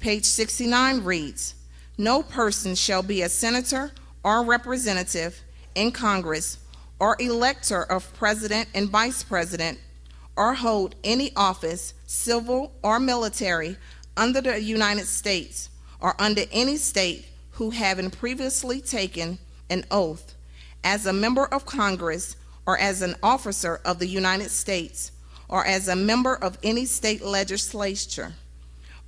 Page 69 reads, "No person shall be a senator or representative in Congress or elector of president and vice president or hold any office, civil or military, under the United States or under any state who having previously taken an oath as a member of Congress or as an officer of the United States or as a member of any state legislature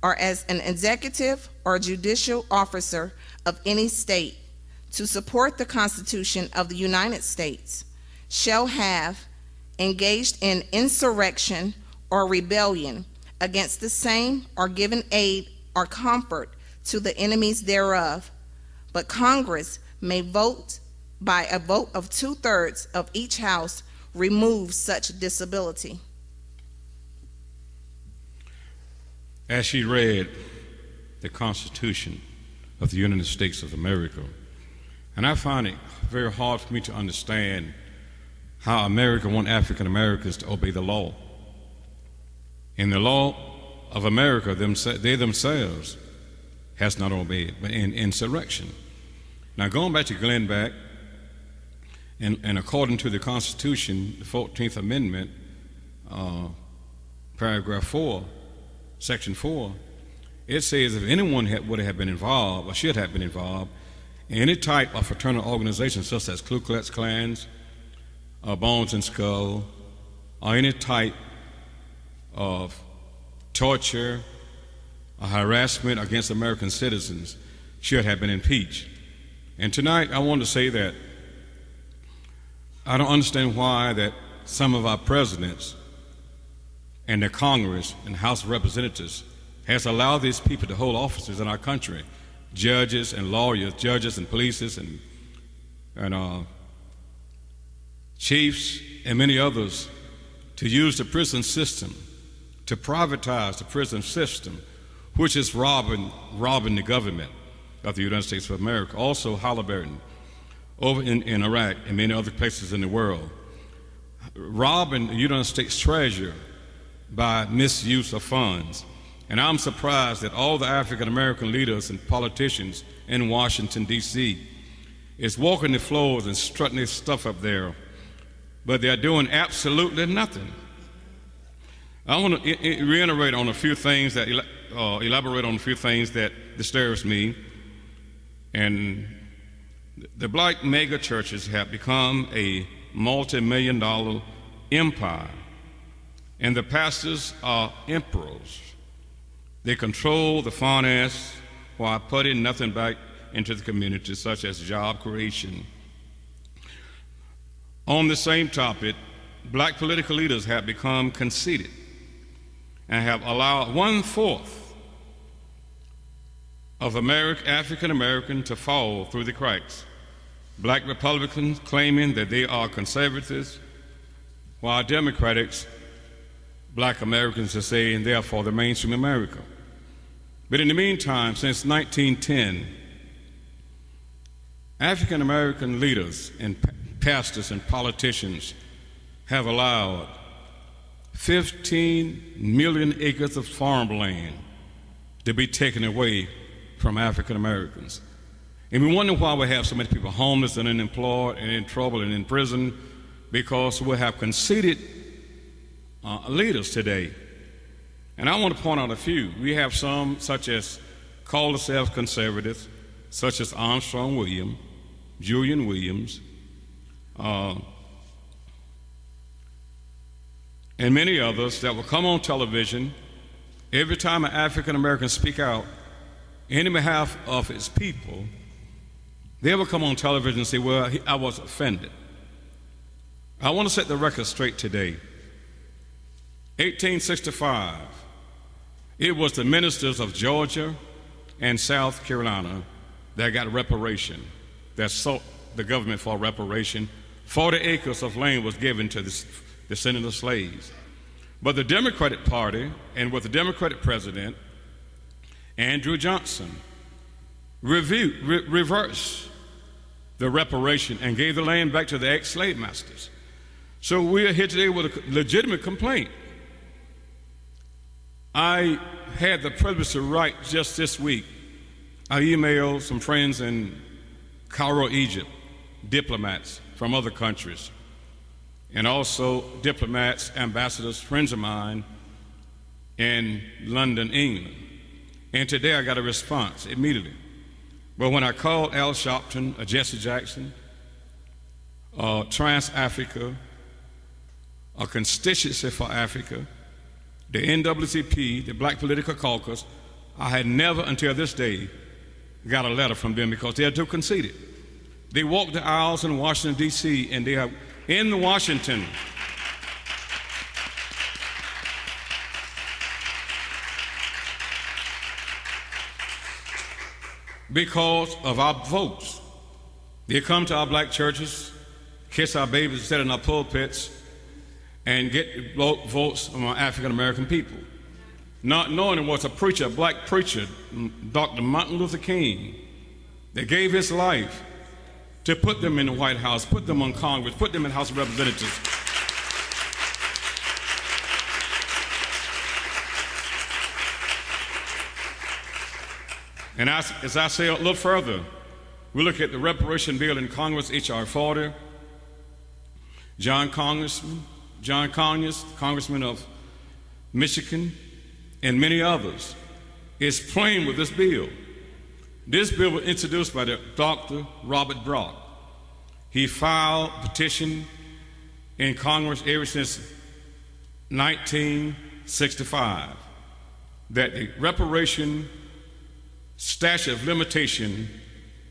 or as an executive or judicial officer of any state to support the Constitution of the United States shall have engaged in insurrection or rebellion against the same or given aid or comfort to the enemies thereof, but Congress may vote by a vote of 2/3 of each house remove such disability." As she read the Constitution of the United States of America, and I find it very hard for me to understand how America wants African Americans to obey the law. And the law of America, they themselves has not obeyed, but in insurrection. Now, going back to Glenn Beck, and according to the Constitution, the 14th Amendment, paragraph 4, section 4, it says if anyone would have been involved or should have been involved in any type of fraternal organization such as Ku Klux Klans, Bones and Skull, or any type of torture or harassment against American citizens should have been impeached. And tonight I want to say that I don't understand why that some of our presidents and the Congress and House of Representatives has allowed these people to hold offices in our country, judges and lawyers, judges and police and chiefs and many others, to use the prison system, to privatize the prison system, which is robbing the government of the United States of America. Also Halliburton over in Iraq and many other places in the world, robbing the United States treasury by misuse of funds. And I'm surprised that all the African American leaders and politicians in Washington, D.C. is walking the floors and strutting their stuff up there, but they're doing absolutely nothing. I want to reiterate on a few things that elaborate on a few things that disturbs me. And the black mega churches have become a multi-million-dollar empire, and the pastors are emperors. They control the finance while putting nothing back into the community, such as job creation. On the same topic, black political leaders have become conceited and have allowed 1/4 of African American to fall through the cracks. Black Republicans claiming that they are conservatives, while Democrats, black Americans, are saying they are for the mainstream America. But in the meantime, since 1910, African American leaders and pastors and politicians have allowed 15 million acres of farmland to be taken away from African Americans. And we wonder why we have so many people homeless and unemployed and in trouble and in prison, because we have conceited leaders today. And I want to point out a few. We have some such as call themselves conservatives, such as Armstrong Williams, Julian Williams, and many others that will come on television every time an African American speak out in behalf of his people. They will come on television and say, well, I was offended. I want to set the record straight today. 1865, it was the ministers of Georgia and South Carolina that got reparation, that sought the government for reparation. 40 acres of land was given to the descendants of slaves. But the Democratic Party, and with the Democratic president, Andrew Johnson, reversed the reparation and gave the land back to the ex-slave masters. So we are here today with a legitimate complaint. I had the privilege to write just this week. I emailed some friends in Cairo, Egypt, diplomats from other countries, and also diplomats, ambassadors, friends of mine in London, England. And today I got a response immediately. But when I called Al Sharpton, Jesse Jackson, Trans-Africa, a constituency for Africa, the NAACP, the Black Political Caucus, I had never until this day got a letter from them because they are too conceited. They walk the aisles in Washington, D.C., and they are in Washington. Because of our votes. They come to our black churches, kiss our babies, sit in our pulpits, and get votes from our African American people. Not knowing it was a preacher, a black preacher, Dr. Martin Luther King, that gave his life to put them in the White House, put them on Congress, put them in the House of Representatives. And as I say a little further, we look at the reparation bill in Congress, H.R. 40. John Conyers, Congressman of Michigan, and many others, is playing with this bill. This bill was introduced by Dr. Robert Brock. He filed a petition in Congress ever since 1965 that the reparation statute of limitation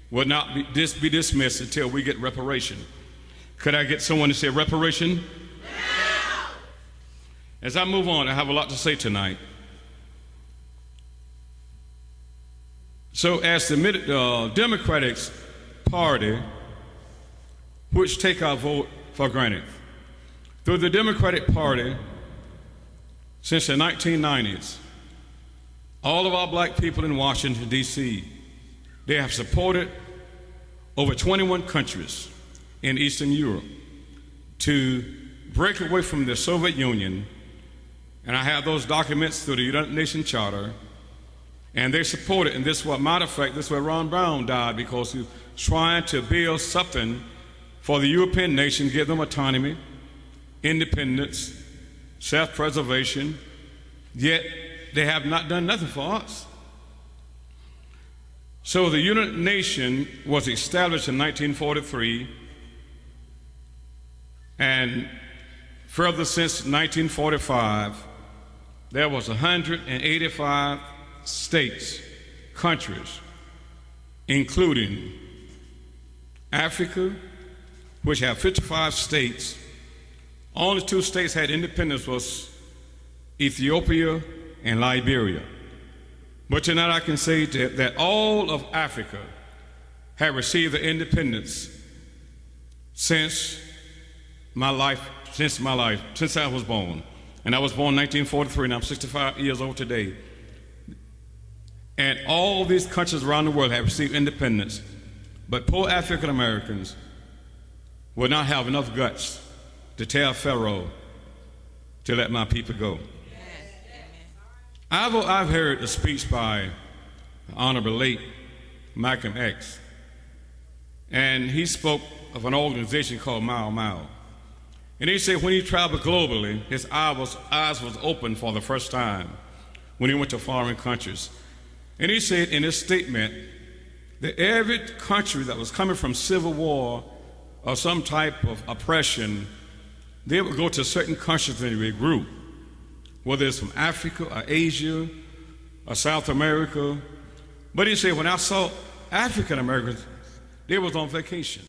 would not be dismissed until we get reparation. Could I get someone to say reparation? Yeah. As I move on, I have a lot to say tonight. So as the Democratic Party, which take our vote for granted, through the Democratic Party, since the 1990s, all of our black people in Washington, D.C., they have supported over 21 countries in Eastern Europe to break away from the Soviet Union, and I have those documents through the United Nations Charter, and they support it. And this is what, matter of fact, this is where Ron Brown died, because he was trying to build something for the European nation, give them autonomy, independence, self-preservation, yet they have not done nothing for us. So the United Nations was established in 1943, and further since 1945, there was 185 states, countries, including Africa, which have 55 states. Only 2 states had independence, was Ethiopia and Liberia. But tonight I can say that all of Africa have received the independence since I was born. And I was born in 1943, and I'm 65 years old today. And all these countries around the world have received independence, but poor African Americans will not have enough guts to tell Pharaoh to let my people go. I've heard a speech by the Honorable late Malcolm X, and he spoke of an organization called Mau Mau. And he said when he traveled globally, his eyes was open for the first time when he went to foreign countries. And he said in his statement that every country that was coming from civil war or some type of oppression, they would go to certain countries and regroup, whether it's from Africa or Asia or South America. But he said when I saw African Americans, they was on vacation.